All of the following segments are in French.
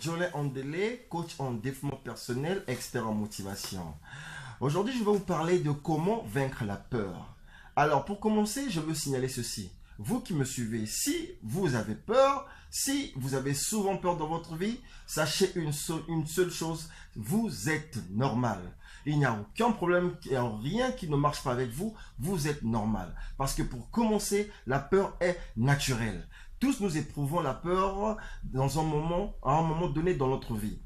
Jolie Andele, coach en développement personnel, expert en motivation. Aujourd'hui, je vais vous parler de comment vaincre la peur. Alors, pour commencer, je veux signaler ceci. Vous qui me suivez, si vous avez peur, si vous avez souvent peur dans votre vie, sachez une seule chose, vous êtes normal. Il n'y a aucun problème, il n'y a rien qui ne marche pas avec vous, vous êtes normal. Parce que pour commencer, la peur est naturelle. Tous nous éprouvons la peur à un moment donné dans notre vie.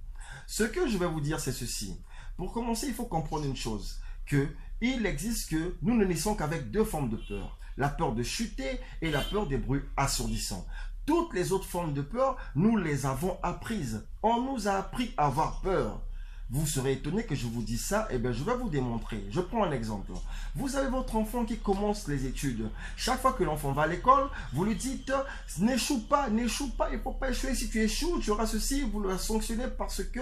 Ce que je vais vous dire, c'est ceci. Pour commencer, il faut comprendre une chose, qu'il existe que nous ne naissons qu'avec deux formes de peur. La peur de chuter et la peur des bruits assourdissants. Toutes les autres formes de peur, nous les avons apprises. On nous a appris à avoir peur. Vous serez étonné que je vous dise ça, et bien je vais vous démontrer. Je prends un exemple. Vous avez votre enfant qui commence les études. Chaque fois que l'enfant va à l'école, vous lui dites n'échoue pas, il ne faut pas échouer. Si tu échoues, tu auras ceci, vous le sanctionnez parce que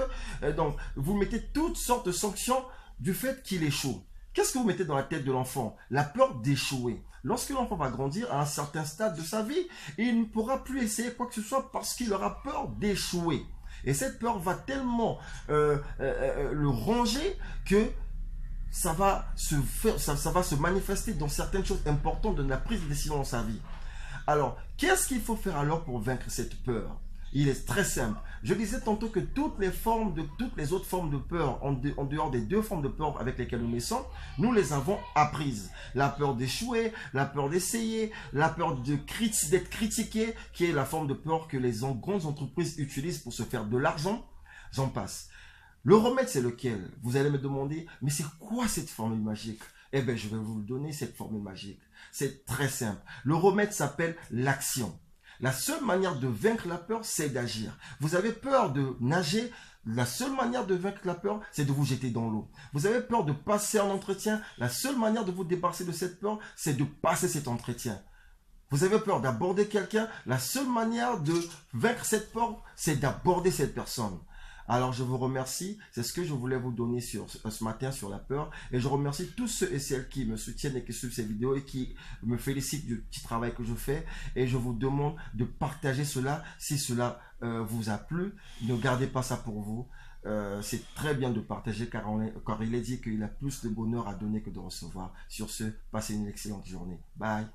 donc vous mettez toutes sortes de sanctions du fait qu'il échoue. Qu'est-ce que vous mettez dans la tête de l'enfant? La peur d'échouer. Lorsque l'enfant va grandir à un certain stade de sa vie, il ne pourra plus essayer quoi que ce soit parce qu'il aura peur d'échouer. Et cette peur va tellement le ronger que ça va se manifester dans certaines choses importantes de la prise de décision dans sa vie. Alors, qu'est-ce qu'il faut faire alors pour vaincre cette peur? Il est très simple. Je disais tantôt que toutes les autres formes de peur, en dehors des deux formes de peur avec lesquelles nous naissons, nous les avons apprises. La peur d'échouer, la peur d'essayer, la peur d'être critiqué, qui est la forme de peur que les grandes entreprises utilisent pour se faire de l'argent. J'en passe. Le remède, c'est lequel? Vous allez me demander, mais c'est quoi cette formule magique? Eh bien, je vais vous donner cette formule magique. C'est très simple. Le remède s'appelle l'action. La seule manière de vaincre la peur, c'est d'agir. Vous avez peur de nager, la seule manière de vaincre la peur, c'est de vous jeter dans l'eau. Vous avez peur de passer un entretien, la seule manière de vous débarrasser de cette peur, c'est de passer cet entretien. Vous avez peur d'aborder quelqu'un, la seule manière de vaincre cette peur, c'est d'aborder cette personne. Alors je vous remercie, c'est ce que je voulais vous donner ce matin sur la peur, et je remercie tous ceux et celles qui me soutiennent et qui suivent ces vidéos et qui me félicitent du petit travail que je fais, et je vous demande de partager cela si cela vous a plu. Ne gardez pas ça pour vous, c'est très bien de partager car il est dit qu'il a plus de bonheur à donner que de recevoir. Sur ce, passez une excellente journée. Bye.